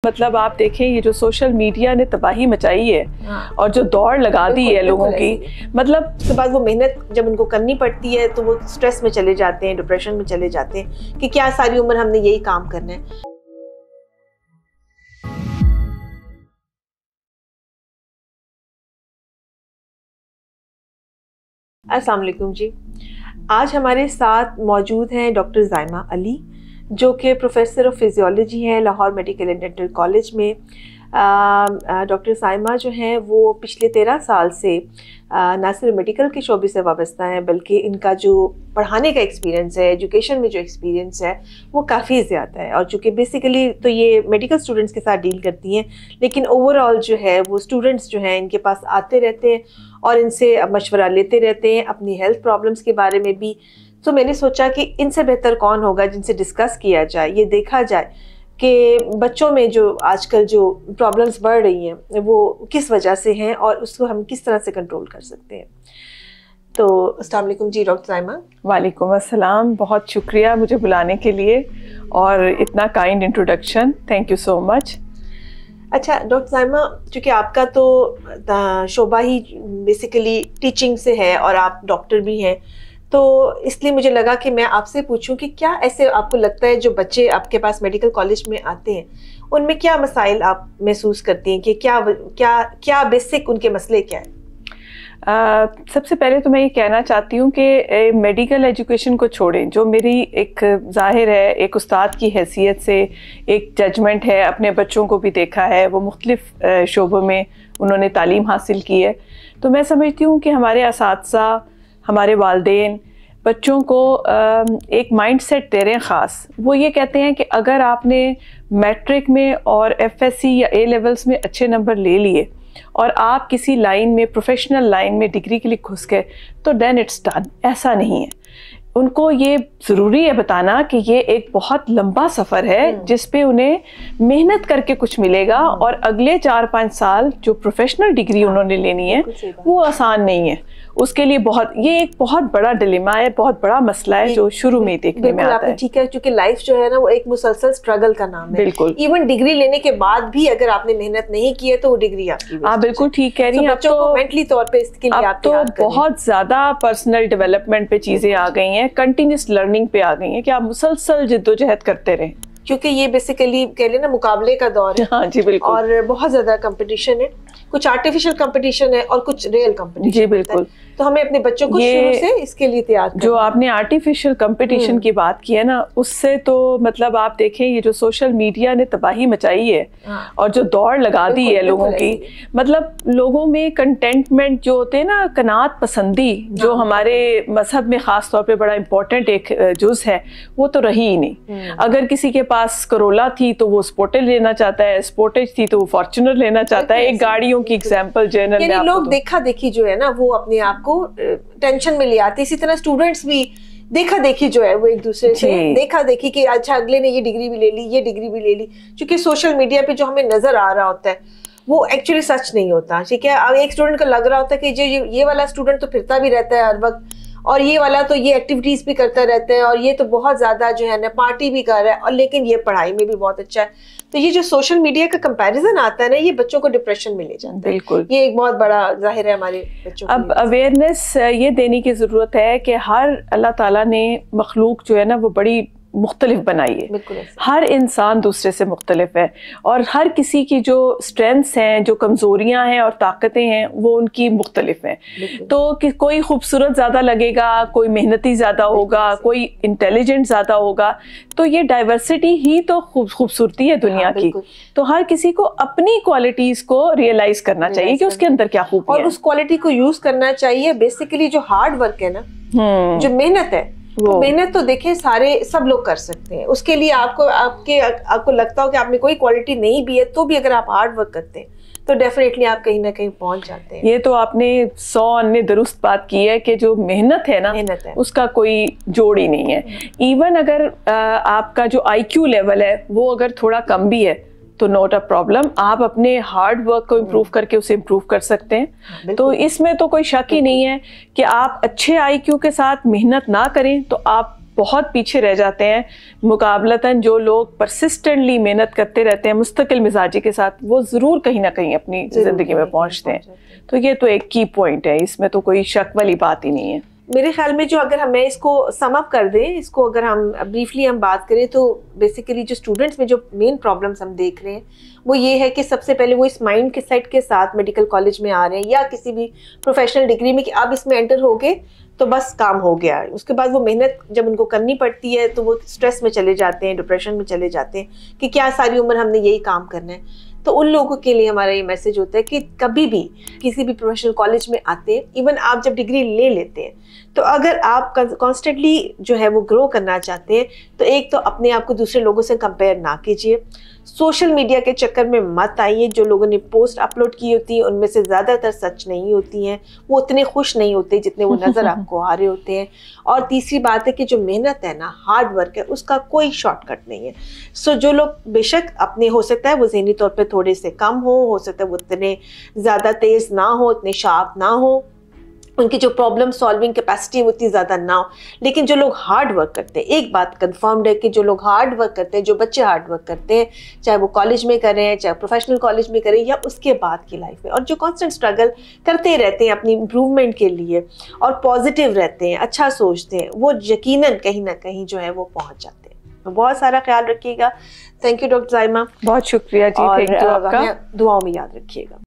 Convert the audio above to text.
मतलब आप देखें ये जो सोशल मीडिया ने तबाही मचाई है और जो दौड़ लगा दी है लोगों की, मतलब उसके बाद वो मेहनत जब उनको करनी पड़ती है तो वो स्ट्रेस में चले जाते हैं, डिप्रेशन में चले जाते हैं कि क्या सारी उम्र हमने यही काम करना है। अस्सलाम वालेकुम जी, आज हमारे साथ मौजूद हैं डॉक्टर ज़ाइमा अली, जो कि प्रोफेसर ऑफ फिजियोलॉजी हैं Lahore medical and dental college में। डॉक्टर ज़ाइमा जो हैं वो पिछले 13 साल से ना सिर्फ मेडिकल के शोबे से वाबस्ता हैं, बल्कि इनका जो पढ़ाने का एक्सपीरियंस है, एजुकेशन में जो एक्सपीरियंस है वो काफ़ी ज़्यादा है। और चूँकि बेसिकली तो ये मेडिकल स्टूडेंट्स के साथ डील करती हैं, लेकिन ओवरऑल जो है वो स्टूडेंट्स जो हैं इनके पास आते रहते हैं और इनसे मशवरा लेते रहते हैं अपनी हेल्थ प्रॉब्लम्स के बारे में भी। तो मैंने सोचा कि इनसे बेहतर कौन होगा जिनसे डिस्कस किया जाए, ये देखा जाए कि बच्चों में जो आजकल जो प्रॉब्लम्स बढ़ रही हैं वो किस वजह से हैं और उसको हम किस तरह से कंट्रोल कर सकते हैं। तो अस्सलाम वालेकुम जी डॉक्टर ज़ाइमा। वालेकुम अस्सलाम, बहुत शुक्रिया मुझे बुलाने के लिए और इतना kind introduction, thank you so much. अच्छा डॉक्टर ज़ाइमा, चूँकि आपका तो शोबा ही बेसिकली टीचिंग से है और आप डॉक्टर भी हैं, तो इसलिए मुझे लगा कि मैं आपसे पूछूं कि क्या ऐसे आपको लगता है जो बच्चे आपके पास मेडिकल कॉलेज में आते हैं उनमें क्या मसाइल आप महसूस करती हैं कि क्या क्या क्या बेसिक उनके मसले क्या हैं? सबसे पहले तो मैं ये कहना चाहती हूँ कि मेडिकल एजुकेशन को छोड़ें, जो मेरी एक ज़ाहिर है एक उस्ताद की हैसियत से एक जजमेंट है, अपने बच्चों को भी देखा है, वो मुख्तलिफ शोबों में उन्होंने तालीम हासिल की है, तो मैं समझती हूँ कि हमारे असातिज़ा, हमारे वालिदैन बच्चों को एक माइंड सेट दे रहे हैं ख़ास। वो ये कहते हैं कि अगर आपने मैट्रिक में और एफएससी या ए लेवल्स में अच्छे नंबर ले लिए और आप किसी लाइन में, प्रोफेशनल लाइन में डिग्री के लिए घुस गए तो देन इट्स डन। ऐसा नहीं है। उनको ये ज़रूरी है बताना कि ये एक बहुत लंबा सफ़र है जिस पे उन्हें मेहनत करके कुछ मिलेगा और अगले 4-5 साल जो प्रोफेशनल डिग्री उन्होंने लेनी है वो आसान नहीं है। उसके लिए ये एक बहुत बड़ा डिलेमा है, बहुत बड़ा मसला है जो शुरू में देखने में आता है। ठीक है, क्योंकि लाइफ जो है ना वो एक मुसलसल स्ट्रगल का नाम है। बिल्कुल। इवन डिग्री लेने के बाद भी अगर आपने मेहनत नहीं की है तो वो डिग्री आपकी। आप बिल्कुल ठीक कह रही हैं। बच्चों को मेंटली तौर पे इसके लिए आप तो बहुत ज्यादा पर्सनल डेवलपमेंट पे चीजें आ गई हैं, कंटिन्यूस लर्निंग पे आ गई हैं कि आप मुसलसल जिद्दोजहद करते रहें, क्योंकि ये बेसिकली कह लेना मुकाबले का दौर है। हाँ जी बिल्कुल। और बहुत ज्यादा कंपटीशन है, कुछ आर्टिफिशियल कंपटीशन है और कुछ रियल कंपटीशन। जी बिल्कुल। तो हमें अपने बच्चों को शुरू से इसके लिए तैयार करना। जो आपने आर्टिफिशियल कंपटीशन की बात की है ना, उससे तो मतलब आप देखें ये जो सोशल मीडिया ने तबाही मचाई है और जो दौड़ लगा दी है लोगों की, मतलब लोगों में कंटेंटमेंट जो होते हैं ना, कनात पसंदी, जो हमारे मजहब में ख़ास तौर पे बड़ा इम्पोर्टेंट एक जुज़ है, वो तो रही ही नहीं। अगर किसी के पास करोला थी तो वो स्पोर्टेज लेना चाहता है, स्पोर्टेज थी तो वो फॉर्च्यूनर लेना चाहता है। एक गाड़ियों की एग्जाम्पल जनरल में लोग देखा देखी जो है ना वो अपने आप को टेंशन में ले आते। इसी तरह स्टूडेंट्स भी देखा देखी जो है वो एक दूसरे से देखा देखी कि अच्छा अगले ने ये डिग्री भी ले ली, ये डिग्री भी ले ली। क्योंकि सोशल मीडिया पे जो हमें नजर आ रहा होता है वो एक्चुअली सच नहीं होता। ठीक है, अब एक स्टूडेंट को लग रहा होता है कि जो ये वाला स्टूडेंट तो फिरता भी रहता है हर वक्त, और ये वाला तो ये एक्टिविटीज भी करता रहता है, और ये तो बहुत ज्यादा जो है ना पार्टी भी कर रहा है, और लेकिन ये पढ़ाई में भी बहुत अच्छा है। तो ये जो सोशल मीडिया का कंपैरिजन आता है ना, ये बच्चों को डिप्रेशन में ले जाता है। बिल्कुल, ये एक बहुत बड़ा जाहिर है हमारे बच्चों को। अब अवेयरनेस ये देने की ज़रूरत है कि हर अल्लाह ताला ने मखलूक जो है ना वो बड़ी मुख्तलिफ बनाई है। हर इंसान दूसरे से मुख्तलिफ है और हर किसी की जो स्ट्रेंथ्स हैं, जो कमज़ोरियाँ हैं और ताकतें हैं वो उनकी मुख्तलिफ हैं। तो कोई खूबसूरत ज़्यादा लगेगा, कोई मेहनती ज़्यादा होगा, कोई इंटेलिजेंट ज़्यादा होगा। तो ये डाइवर्सिटी ही तो खूबसूरती है दुनिया की। तो हर किसी को अपनी क्वालिटीज़ को रियलाइज़ करना चाहिए कि उसके अंदर क्या खूबी है, और उस क्वालिटी को यूज़ करना चाहिए। बेसिकली जो हार्ड वर्क है ना, जो मेहनत है, तो मेहनत तो देखें सब लोग कर सकते हैं। उसके लिए आपको लगता हो कि आप में कोई क्वालिटी नहीं भी है, तो भी अगर आप हार्ड वर्क करते हैं तो डेफिनेटली आप कहीं ना कहीं पहुंच जाते हैं। ये तो आपने 100 अन्य दुरुस्त बात की है कि जो मेहनत है ना, उसका कोई जोड़ ही नहीं है। इवन अगर आपका जो IQ लेवल है वो अगर थोड़ा कम भी है तो नॉट अ प्रॉब्लम, आप अपने हार्ड वर्क को इम्प्रूव करके उसे इम्प्रूव कर सकते हैं। तो इसमें तो कोई शक ही नहीं है कि आप अच्छे IQ के साथ मेहनत ना करें तो आप بہت پیچھے رہ جاتے ہیں مقابلتاً جو لوگ پرسسٹنٹلی محنت کرتے رہتے ہیں مستقل مزاجی کے ساتھ، وہ ضرور کہیں نہ کہیں اپنی زندگی میں پہنچتے ہیں. تو یہ تو ایک کی پوائنٹ ہے، اس میں تو کوئی شک والی بات ہی نہیں ہے. میرے خیال میں جو اگر ہمیں اس کو سم اپ کر دیں، اس کو اگر ہم بریفلی ہم بات کریں تو بیسیکلی جو اسٹوڈنٹس میں جو مین پرابلمس ہم دیکھ رہے ہیں وہ یہ ہے کہ سب سے پہلے وہ اس مائنڈ کے سیٹ کے ساتھ میڈیکل کالج میں آ رہے ہیں یا کسی بھی پروفیشنل ڈگری میں کہ اب اس میں انٹر ہو گئے تو بس کام ہو گیا. اس کے بعد وہ محنت جب ان کو کرنی پڑتی ہے تو وہ اسٹریس میں چلے جاتے ہیں، ڈپریشن میں چلے جاتے ہیں کہ کیا ساری عمر ہم نے یہی کام کرنا ہے. تو ان لوگوں کے لیے ہمارا یہ میسج ہوتا ہے کہ کبھی بھی کسی بھی پروفیشنل کالج میں آتے ہیں، ایون آپ جب ڈگری لے لیتے ہیں تو اگر آپ کانسٹنٹلی جو ہے وہ گرو کرنا چاہتے ہیں تو ایک تو اپنے آپ کو دوسرے لوگوں سے کمپیئر نہ کیجیے. سوشل میڈیا کے چکر میں مت آئیے. جو لوگوں نے پوسٹ اپلوڈ کی ہوتی ہیں ان میں سے زیادہ تر سچ نہیں ہوتی ہیں، وہ اتنے خوش نہیں ہوتے جتنے وہ نظر آپ کو آ رہے ہوتے ہیں. اور تیسری بات ہے کہ جو محنت ہے نا، ہارڈ ورک ہے، اس کا کوئی شارٹ کٹ نہیں ہے. سو جو لوگ بے شک اپنے ہو سکتا ہے وہ ذہنی طور پہ تھوڑے سے کم ہو سکتا ہے وہ اتنے زیادہ تیز نہ ہو، اتنے شارپ نہ ہو، ان کی جو پرابلم سالونگ کیپیسٹی اتنی زیادہ نہ ہو، لیکن جو لوگ ہارڈ ورک کرتے ہیں، ایک بات کنفرمڈ ہے کہ جو لوگ ہارڈ ورک کرتے ہیں، جو بچے ہارڈ ورک کرتے ہیں، چاہے وہ کالج میں کریں، چاہے پروفیشنل کالج میں کریں یا اس کے بعد کی لائف میں، اور جو کانسٹنٹ اسٹرگل کرتے رہتے ہیں اپنی امپروومنٹ کے لیے اور پازیٹیو رہتے ہیں، اچھا سوچتے ہیں، وہ یقیناً کہیں نہ کہیں جو ہے وہ پہنچ جاتے ہیں. بہت سارا خیال رکھیے گا. Thank you doctor Zaima. بہت شکریہ جی. اور تھینک یو آپ کا. دعاؤں میں یاد رکھیے گا.